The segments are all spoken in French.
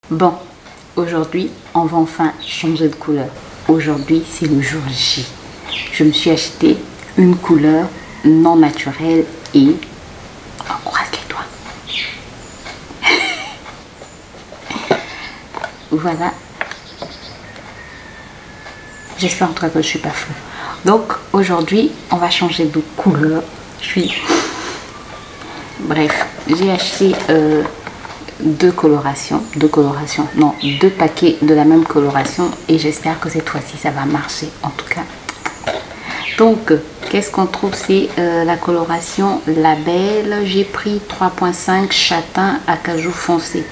Bon, aujourd'hui, on va enfin changer de couleur. Aujourd'hui, c'est le jour J. Je me suis acheté une couleur non naturelle et on croise les doigts. Voilà. J'espère en tout cas que je suis pas floue. Donc aujourd'hui, on va changer de couleur. Bref, j'ai acheté deux paquets de la même coloration et j'espère que cette fois-ci ça va marcher en tout cas. Donc qu'est-ce qu'on trouve? C'est la coloration Label. J'ai pris 3.5 châtain acajou foncé,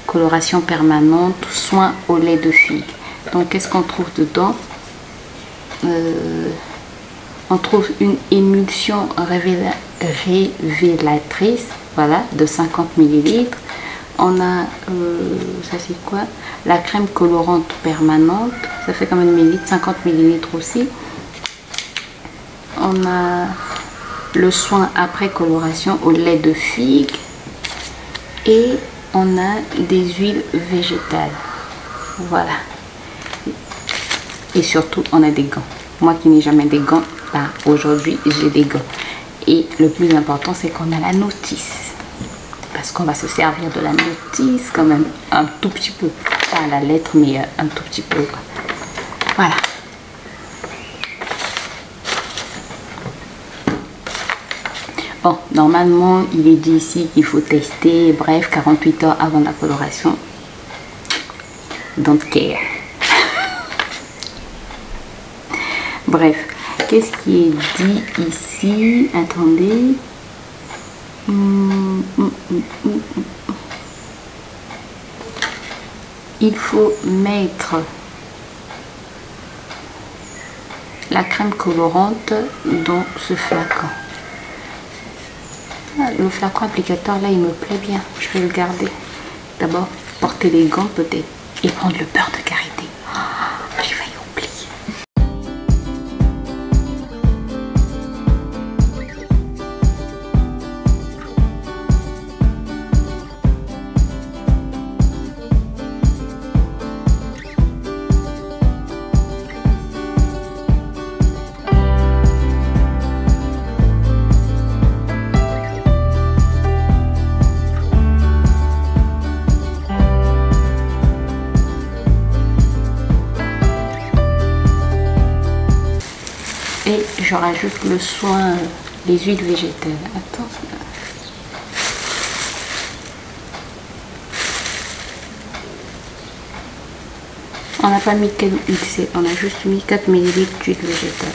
coloration permanente, soin au lait de figue. Donc qu'est-ce qu'on trouve dedans? On trouve une émulsion révélatrice, voilà, de 50 ml. On a, ça c'est quoi? La crème colorante permanente, ça fait combien de millilitres? 50 ml aussi. On a le soin après coloration au lait de figue. Et on a des huiles végétales. Voilà. Et surtout, on a des gants. Moi qui n'ai jamais des gants, bah, aujourd'hui j'ai des gants. Et le plus important, c'est qu'on a la notice. Parce qu'on va se servir de la notice quand même un tout petit peu. Pas la lettre, mais un tout petit peu. Voilà. Bon, normalement, il est dit ici qu'il faut tester, bref, 48 heures avant la coloration. Don't care. Bref, qu'est-ce qui est dit ici? Attendez. Il faut mettre la crème colorante dans ce flacon. Le flacon applicateur là, il me plaît bien. Je vais le garder. D'abord, porter les gants peut-être et prendre le beurre de karité. J'ai failli oublier. Et je rajoute le soin, les huiles végétales. Attends. On n'a pas mis quel XC, on a juste mis 4 ml d'huile végétale.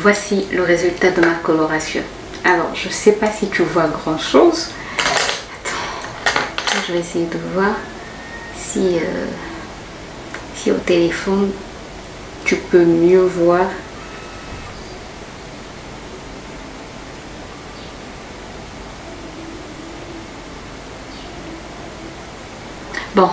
voici le résultat de ma coloration. Alors, je sais pas si tu vois grand chose. Attends, je vais essayer de voir si, si au téléphone tu peux mieux voir. Bon,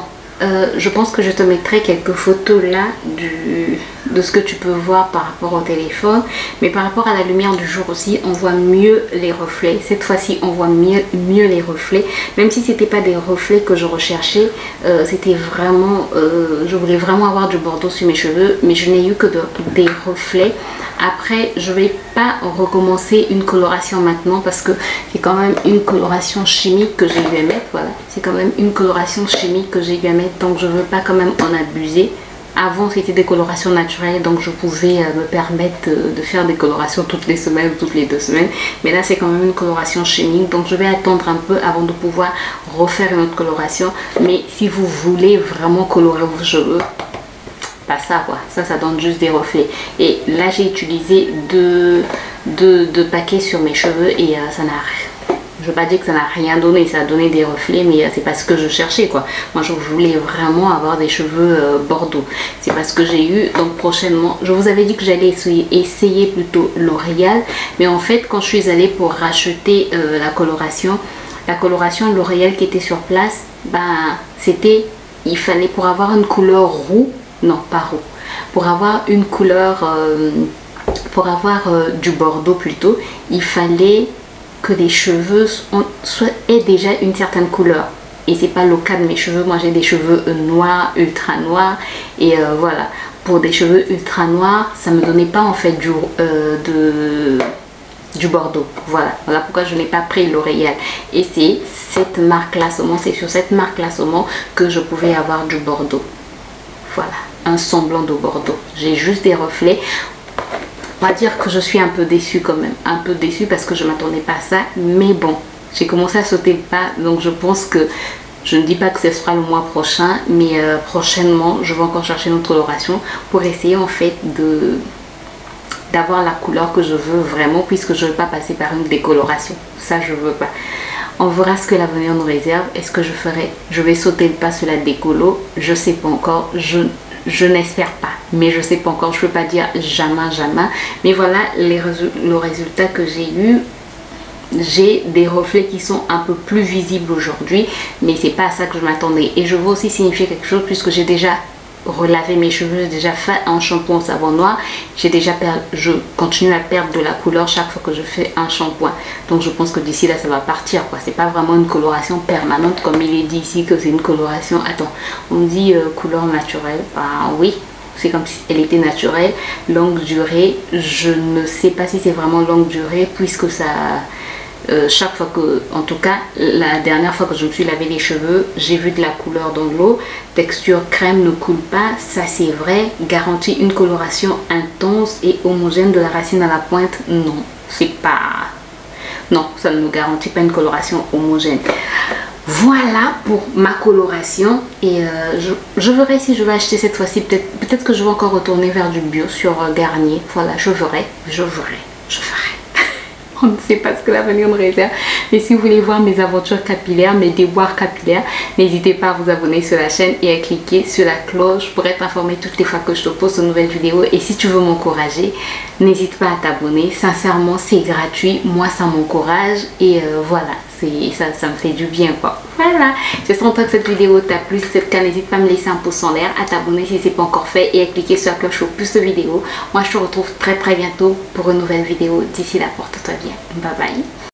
je pense que je te mettrai quelques photos là de ce que tu peux voir par rapport au téléphone. Mais par rapport à la lumière du jour aussi, on voit mieux les reflets. Cette fois-ci, on voit mieux les reflets. Même si c'était pas des reflets que je recherchais, c'était vraiment... je voulais vraiment avoir du bordeaux sur mes cheveux. Mais je n'ai eu que des reflets. Après, je vais pas recommencer une coloration maintenant parce que c'est quand même une coloration chimique que j'ai eu à mettre. Voilà, c'est quand même une coloration chimique que j'ai eu à mettre. Donc, je veux pas quand même en abuser. Avant, c'était des colorations naturelles, donc je pouvais me permettre de faire des colorations toutes les semaines ou toutes les 2 semaines. Mais là, c'est quand même une coloration chimique, donc je vais attendre un peu avant de pouvoir refaire une autre coloration. Mais si vous voulez vraiment colorer vos cheveux, pas ça quoi, ça donne juste des reflets. Et là, j'ai utilisé deux paquets sur mes cheveux et ça n'a rien. Je ne veux pas dire que ça n'a rien donné, ça a donné des reflets, mais c'est pas ce que je cherchais quoi. Moi je voulais vraiment avoir des cheveux bordeaux. C'est pas ce que j'ai eu. Donc prochainement, je vous avais dit que j'allais essayer plutôt L'Oréal. Mais en fait, quand je suis allée pour racheter la coloration L'Oréal qui était sur place, ben c'était, il fallait pour avoir une couleur roux, non pas roux, pour avoir une couleur, du bordeaux plutôt, il fallait que les cheveux aient déjà une certaine couleur. Et c'est pas le cas de mes cheveux. Moi j'ai des cheveux noirs, ultra noirs. Et voilà, pour des cheveux ultra noirs, ça me donnait pas en fait du bordeaux. Voilà pourquoi je n'ai pas pris L'Oréal. Et c'est cette marque là seulement, c'est sur cette marque là seulement que je pouvais avoir du bordeaux. Voilà, un semblant de bordeaux. J'ai juste des reflets. On va dire que je suis un peu déçue quand même. Un peu déçue parce que je ne m'attendais pas à ça. Mais bon, j'ai commencé à sauter le pas. Donc je pense que, je ne dis pas que ce sera le mois prochain. Mais prochainement, je vais encore chercher une autre coloration pour essayer en fait d'avoir la couleur que je veux vraiment. Puisque je ne veux pas passer par une décoloration. Ça, je ne veux pas. On verra ce que l'avenir nous réserve. Est-ce que je vais sauter le pas sur la décolo? Je ne sais pas encore. Je n'espère pas, mais je sais pas encore, je peux pas dire jamais. Mais voilà le résultat que j'ai eu. J'ai des reflets qui sont un peu plus visibles aujourd'hui, mais c'est pas à ça que je m'attendais. Et je veux aussi signifier quelque chose, puisque j'ai déjà relavé mes cheveux, j'ai déjà fait un shampoing au savon noir, je continue à perdre de la couleur chaque fois que je fais un shampoing. Donc je pense que d'ici là ça va partir quoi. C'est pas vraiment une coloration permanente comme il est dit ici que c'est une coloration. Attends, on dit couleur naturelle. Ben oui, c'est comme si elle était naturelle. Longue durée, je ne sais pas si c'est vraiment longue durée puisque ça... chaque fois que, en tout cas la dernière fois que je me suis lavé les cheveux, j'ai vu de la couleur dans l'eau. Texture crème ne coule pas, ça c'est vrai. Garantie une coloration intense et homogène de la racine à la pointe, non, c'est pas, non, ça ne nous garantit pas une coloration homogène. Voilà pour ma coloration. Et je verrai si je vais acheter cette fois-ci, peut-être que je vais encore retourner vers du bio sur Garnier. Voilà, je verrai. On ne sait pas ce que l'avenir me réserve. Mais si vous voulez voir mes aventures capillaires, mes déboires capillaires, n'hésitez pas à vous abonner sur la chaîne et à cliquer sur la cloche pour être informé toutes les fois que je te poste de nouvelles vidéos. Et si tu veux m'encourager, n'hésite pas à t'abonner. Sincèrement, c'est gratuit. Moi, ça m'encourage. Et voilà, ça me fait du bien quoi. Voilà, j'espère que cette vidéo t'a plu. Si c'est le cas, n'hésite pas à me laisser un pouce en l'air, à t'abonner si ce n'est pas encore fait et à cliquer sur la cloche pour plus de vidéos. Moi je te retrouve très bientôt pour une nouvelle vidéo. D'ici là, porte-toi bien. Bye bye.